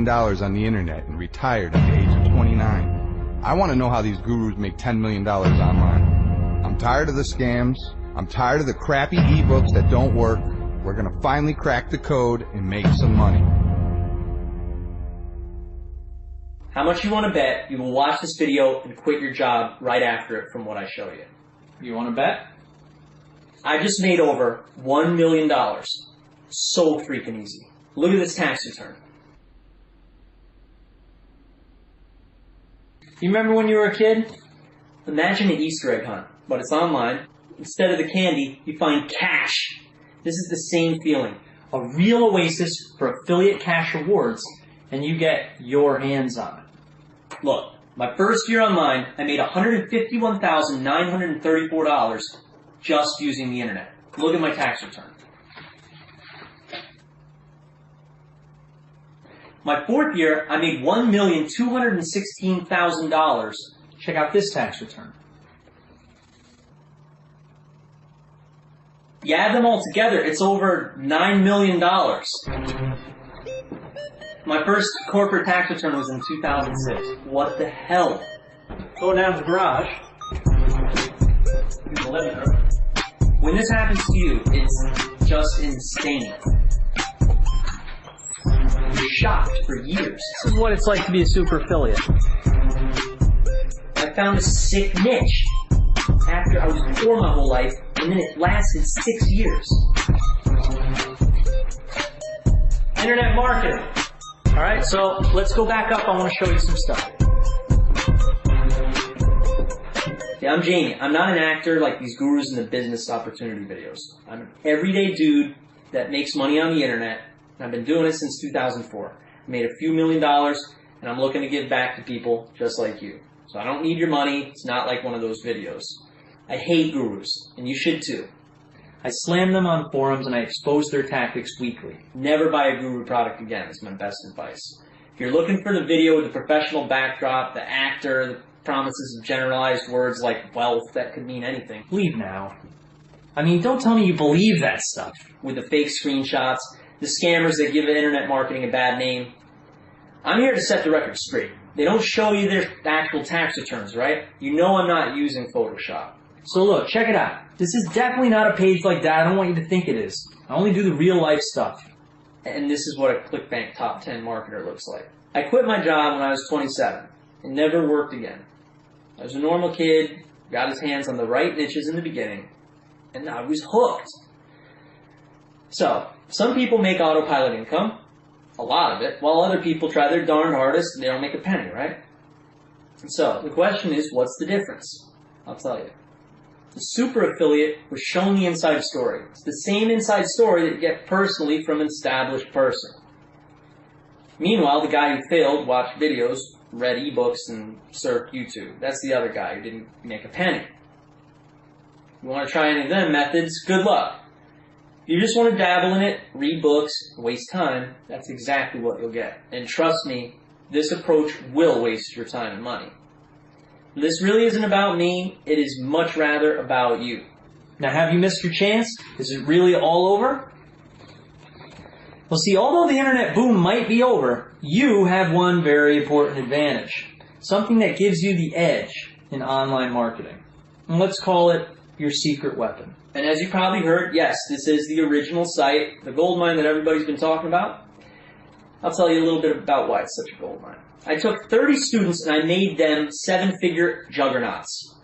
on the internet and retired at the age of 29. I want to know how these gurus make $10 million online. I'm tired of the scams. I'm tired of the crappy ebooks that don't work. We're going to finally crack the code and make some money. How much you want to bet you will watch this video and quit your job right after it from what I show you? You want to bet? I just made over $1 million. So freaking easy. Look at this tax return. You remember when you were a kid? Imagine an Easter egg hunt, but it's online. Instead of the candy, you find cash. This is the same feeling. A real oasis for affiliate cash rewards, and you get your hands on it. Look, my first year online, I made $151,934 just using the internet. Look at my tax return. My fourth year, I made $1,216,000. Check out this tax return. You add them all together, it's over $9 million. My first corporate tax return was in 2006. What the hell? Go down to the garage. Use the living room. When this happens to you, it's just insane. You're shocked for years. This is what it's like to be a super affiliate. I found a sick niche after I was poor my whole life, and then it lasted 6 years. Internet marketing. Alright, so let's go back up. I want to show you some stuff. Yeah, I'm Jamie. I'm not an actor like these gurus in the business opportunity videos. I'm an everyday dude that makes money on the internet, and I've been doing it since 2004. I made a few $1 million, and I'm looking to give back to people just like you. So I don't need your money. It's not like one of those videos. I hate gurus, and you should too. I slam them on forums and I expose their tactics weekly. Never buy a guru product again is my best advice. If you're looking for the video with the professional backdrop, the actor, the promises of generalized words like wealth that could mean anything, Leave now. I mean, don't tell me you believe that stuff. With the fake screenshots, the scammers that give internet marketing a bad name. I'm here to set the record straight. They don't show you their actual tax returns, right? You know I'm not using Photoshop. So look, check it out. This is definitely not a page like that. I don't want you to think it is. I only do the real life stuff. And this is what a Clickbank top 10 marketer looks like. I quit my job when I was 27 and never worked again. I was a normal kid, got his hands on the right niches in the beginning, and I was hooked. So, some people make autopilot income, a lot of it, while other people try their darn hardest and they don't make a penny, right? So, the question is, what's the difference? I'll tell you. The super affiliate was shown the inside story. It's the same inside story that you get personally from an established person. Meanwhile, the guy who failed watched videos, read ebooks, and surfed YouTube. That's the other guy who didn't make a penny. You want to try any of them methods? Good luck. If you just want to dabble in it, read books, waste time, that's exactly what you'll get. And trust me, this approach will waste your time and money. This really isn't about me. It is much rather about you. Now, have you missed your chance? Is it really all over? Well, see, although the internet boom might be over, you have one very important advantage. Something that gives you the edge in online marketing. And let's call it your secret weapon. And as you probably heard, yes, this is the original site, the goldmine that everybody's been talking about. I'll tell you a little bit about why it's such a goldmine. I took 30 students and I made them 7-figure juggernauts.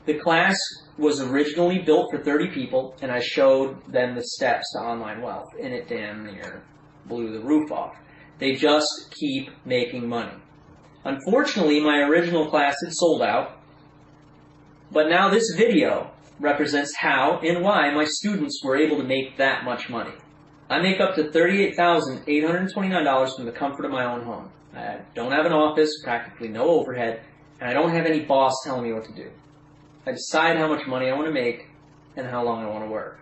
The class was originally built for 30 people, and I showed them the steps to online wealth, and it damn near blew the roof off. They just keep making money. Unfortunately, my original class had sold out, but now this video represents how and why my students were able to make that much money. I make up to $38,829 from the comfort of my own home. I don't have an office, practically no overhead, and I don't have any boss telling me what to do. I decide how much money I want to make and how long I want to work.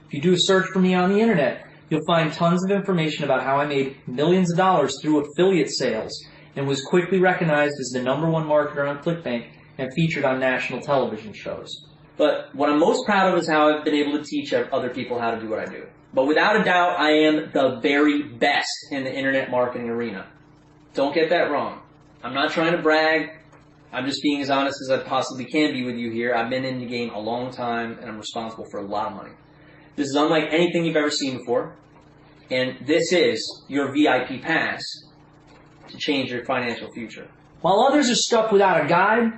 If you do a search for me on the internet, you'll find tons of information about how I made millions of dollars through affiliate sales and was quickly recognized as the #1 marketer on Clickbank and featured on national television shows. But what I'm most proud of is how I've been able to teach other people how to do what I do. But without a doubt, I am the very best in the internet marketing arena. Don't get that wrong. I'm not trying to brag. I'm just being as honest as I possibly can be with you here. I've been in the game a long time, and I'm responsible for a lot of money. This is unlike anything you've ever seen before, and this is your VIP pass to change your financial future. While others are stuck without a guide,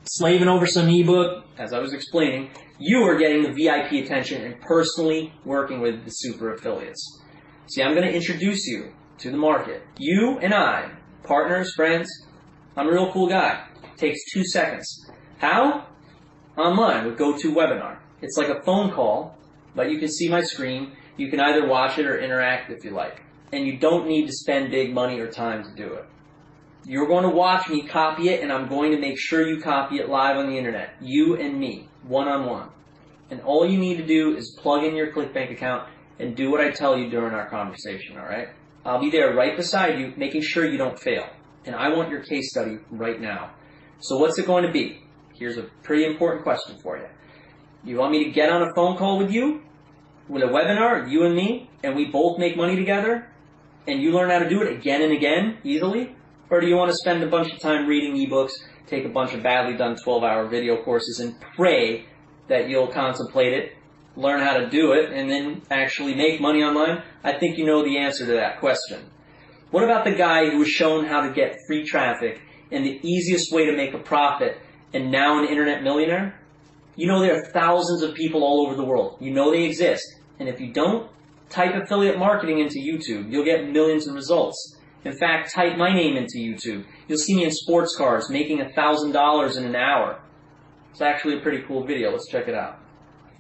slaving over some ebook, as I was explaining, you are getting the VIP attention and personally working with the super affiliates. See, I'm going to introduce you to the market. You and I, partners, friends, I'm a real cool guy. Takes 2 seconds. How? Online with GoToWebinar. It's like a phone call, but you can see my screen. You can either watch it or interact if you like. And you don't need to spend big money or time to do it. You're going to watch me copy it, and I'm going to make sure you copy it live on the internet. You and me, one-on-one. And all you need to do is plug in your Clickbank account and do what I tell you during our conversation, all right? I'll be there right beside you, making sure you don't fail. And I want your case study right now. So what's it going to be? Here's a pretty important question for you. You want me to get on a phone call with you, with a webinar, you and me, and we both make money together, and you learn how to do it again and again, easily? Or do you want to spend a bunch of time reading ebooks, take a bunch of badly done 12-hour video courses, and pray that you'll contemplate it, learn how to do it, and then actually make money online? I think you know the answer to that question. What about the guy who was shown how to get free traffic and the easiest way to make a profit, and now an internet millionaire? You know there are thousands of people all over the world. You know they exist. And if you don't, type affiliate marketing into YouTube. You'll get millions of results. In fact, type my name into YouTube. You'll see me in sports cars making $1,000 in an hour. It's actually a pretty cool video. Let's check it out.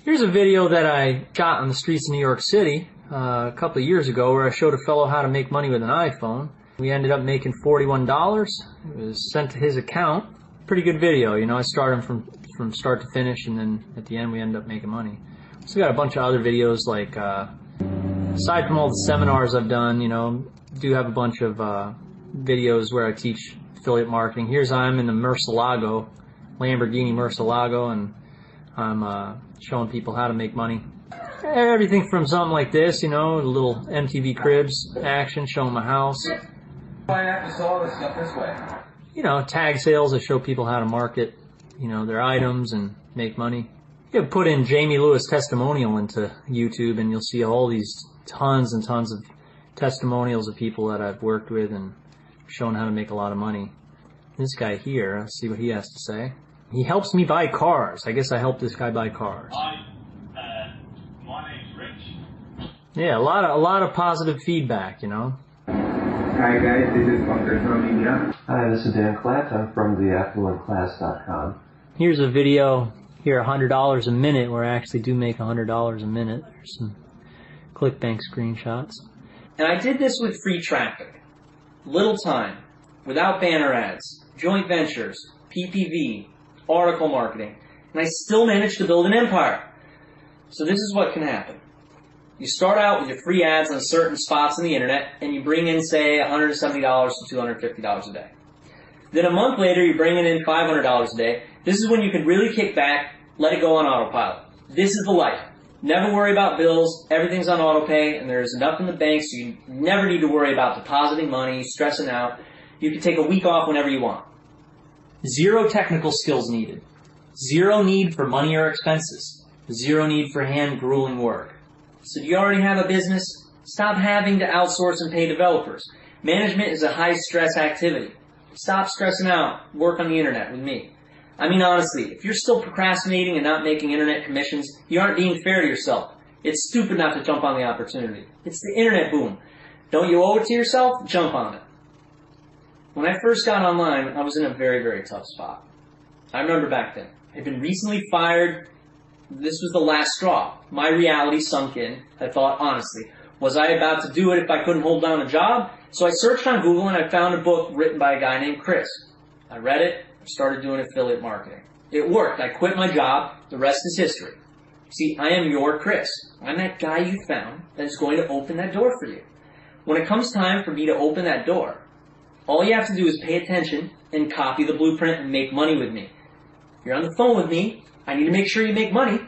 Here's a video that I shot on the streets of New York City a couple of years ago where I showed a fellow how to make money with an iPhone. We ended up making $41. It was sent to his account. Pretty good video. You know, I started from start to finish, and then at the end we ended up making money. So we got a bunch of other videos, like aside from all the seminars I've done, you know, do have a bunch of videos where I teach affiliate marketing. Here's I'm in the Murcielago, Lamborghini Murcielago, and I'm showing people how to make money. Everything from something like this, you know, a little MTV Cribs action, showing my house. Why not just all this stuff this way? You know, tag sales, I show people how to market, you know, their items and make money. You put in Jamie Lewis testimonial into YouTube and you'll see all these tons and tons of testimonials of people that I've worked with and shown how to make a lot of money. This guy here, let's see what he has to say. He helps me buy cars. I guess I helped this guy buy cars. My name's Rich. Yeah, a lot of positive feedback, you know. Hi guys, this is Dr. Tommy. Hi, this is Dan Klatt. I'm from theaffluentclass.com. Here's a video here, $100 a minute, where I actually do make $100 a minute. There's some Clickbank screenshots. And I did this with free traffic. Little time, without banner ads, joint ventures, PPV, article marketing, and I still managed to build an empire. So this is what can happen. You start out with your free ads on certain spots on the internet, and you bring in, say, $170 to $250 a day. Then a month later, you're bringing in $500 a day. This is when you can really kick back, let it go on autopilot. This is the life. Never worry about bills. Everything's on autopay, and there's enough in the bank, so you never need to worry about depositing money, stressing out. You can take a week off whenever you want. Zero technical skills needed. Zero need for money or expenses. Zero need for hand-grueling work. So do you already have a business? Stop having to outsource and pay developers. Management is a high-stress activity. Stop stressing out. Work on the internet with me. I mean, honestly, if you're still procrastinating and not making internet commissions, you aren't being fair to yourself. It's stupid not to jump on the opportunity. It's the internet boom. Don't you owe it to yourself? Jump on it. When I first got online, I was in a very, very tough spot. I remember back then. I'd been recently fired. This was the last straw. My reality sunk in. I thought, honestly, was I about to do it if I couldn't hold down a job? So I searched on Google and I found a book written by a guy named Chris. I read it, started doing affiliate marketing. It worked. I quit my job. The rest is history. See, I am your Chris. I'm that guy you found that is going to open that door for you. When it comes time for me to open that door, all you have to do is pay attention and copy the blueprint and make money with me. You're on the phone with me. I need to make sure you make money.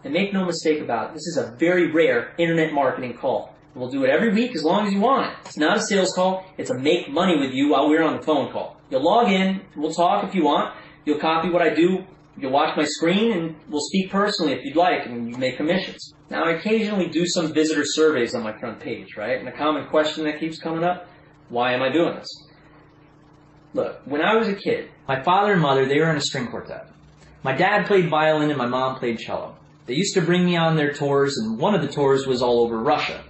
And make no mistake about it, this is a very rare internet marketing call. We'll do it every week as long as you want it. It's not a sales call. It's a make money with you while we're on the phone call. You'll log in. We'll talk if you want. You'll copy what I do. You'll watch my screen, and we'll speak personally if you'd like, and you make commissions. Now, I occasionally do some visitor surveys on my front page, right? And a common question that keeps coming up, why am I doing this? Look, when I was a kid, My father and mother, they were in a string quartet. My dad played violin and my mom played cello. They used to bring me on their tours, and one of the tours was all over Russia.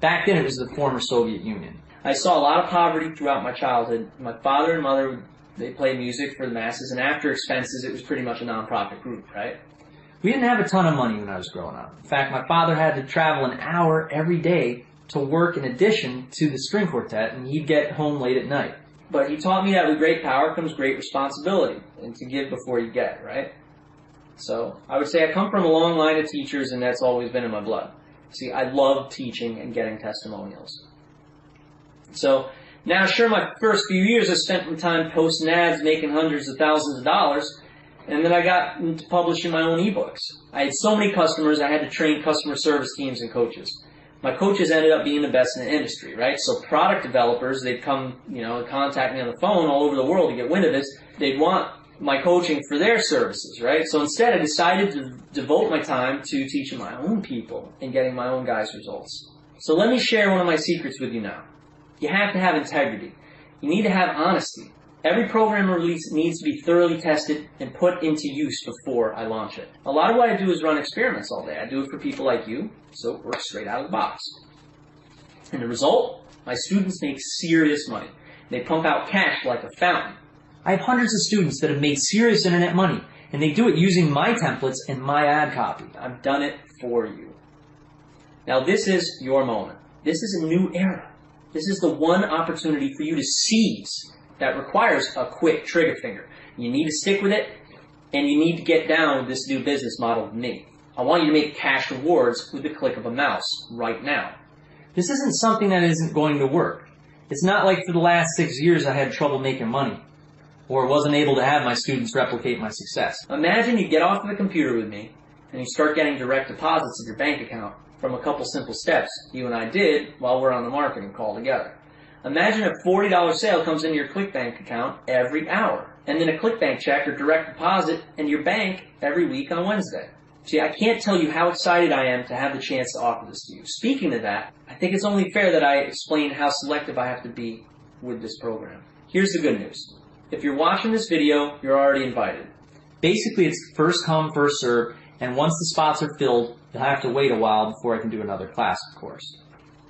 Back then, it was the former Soviet Union. I saw a lot of poverty throughout my childhood. My father and mother, they played music for the masses, and after expenses, it was pretty much a non-profit group, right? We didn't have a ton of money when I was growing up. In fact, my father had to travel an hour every day to work in addition to the string quartet, and he'd get home late at night. But he taught me that with great power comes great responsibility, and to give before you get, right? So I would say I come from a long line of teachers, and that's always been in my blood. See, I love teaching and getting testimonials. So now, sure, my first few years I spent my time posting ads, making hundreds of thousands of dollars, and then I got into publishing my own ebooks. I had so many customers, I had to train customer service teams and coaches. My coaches ended up being the best in the industry, right? So product developers, they'd come, contact me on the phone all over the world to get wind of this. They'd want my coaching for their services, right? So instead, I decided to devote my time to teaching my own people and getting my own guys' results. So let me share one of my secrets with you now. You have to have integrity. You need to have honesty. Every program release needs to be thoroughly tested and put into use before I launch it. A lot of what I do is run experiments all day. I do it for people like you, so it works straight out of the box. And the result? My students make serious money. They pump out cash like a fountain. I have hundreds of students that have made serious internet money, and they do it using my templates and my ad copy. I've done it for you. Now this is your moment. This is a new era. This is the one opportunity for you to seize that requires a quick trigger finger. You need to stick with it, and you need to get down with this new business model with me. I want you to make cash rewards with the click of a mouse right now. This isn't something that isn't going to work. It's not like for the last 6 years I had trouble making money, or wasn't able to have my students replicate my success. Imagine you get off of the computer with me, and you start getting direct deposits in your bank account from a couple simple steps you and I did while we're on the marketing call together. Imagine a $40 sale comes into your Clickbank account every hour, and then a Clickbank check or direct deposit in your bank every week on Wednesday. See, I can't tell you how excited I am to have the chance to offer this to you. Speaking of that, I think it's only fair that I explain how selective I have to be with this program. Here's the good news. If you're watching this video, you're already invited. Basically, it's first come, first serve, and once the spots are filled, you'll have to wait a while before I can do another class, of course.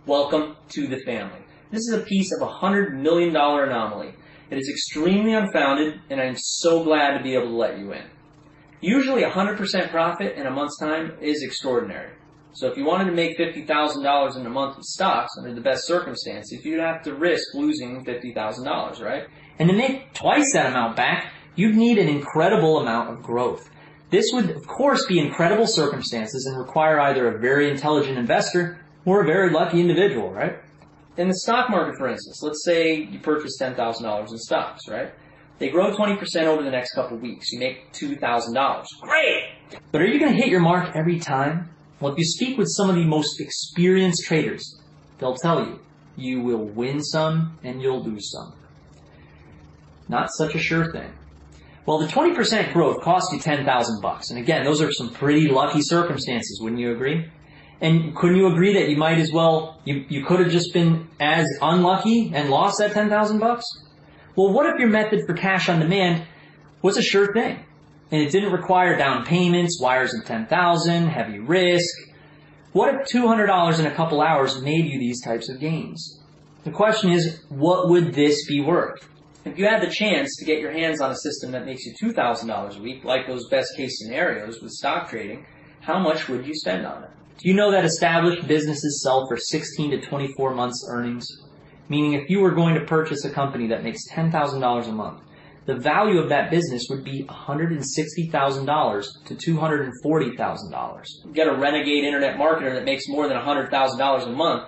Welcome to the family. This is a piece of a $100 million anomaly. It is extremely unfounded, and I'm so glad to be able to let you in. Usually 100% profit in a month's time is extraordinary. So if you wanted to make $50,000 in a month of stocks under the best circumstances, you'd have to risk losing $50,000, right? And to make twice that amount back, you'd need an incredible amount of growth. This would, of course, be incredible circumstances and require either a very intelligent investor or a very lucky individual, right? In the stock market, for instance, let's say you purchase $10,000 in stocks, right? They grow 20% over the next couple of weeks. You make $2,000. Great! But are you going to hit your mark every time? Well, if you speak with some of the most experienced traders, they'll tell you, you will win some and you'll lose some. Not such a sure thing. Well, the 20% growth costs you $10,000. And again, those are some pretty lucky circumstances, wouldn't you agree? And couldn't you agree that you might as well, you could have just been as unlucky and lost that $10,000? Well, what if your method for cash on demand was a sure thing? And it didn't require down payments, wires of $10,000, heavy risk. What if $200 in a couple hours made you these types of gains? The question is, what would this be worth? If you had the chance to get your hands on a system that makes you $2,000 a week, like those best case scenarios with stock trading, how much would you spend on it? Do you know that established businesses sell for 16 to 24 months earnings? Meaning if you were going to purchase a company that makes $10,000 a month, the value of that business would be $160,000 to $240,000. Get a renegade internet marketer that makes more than $100,000 a month,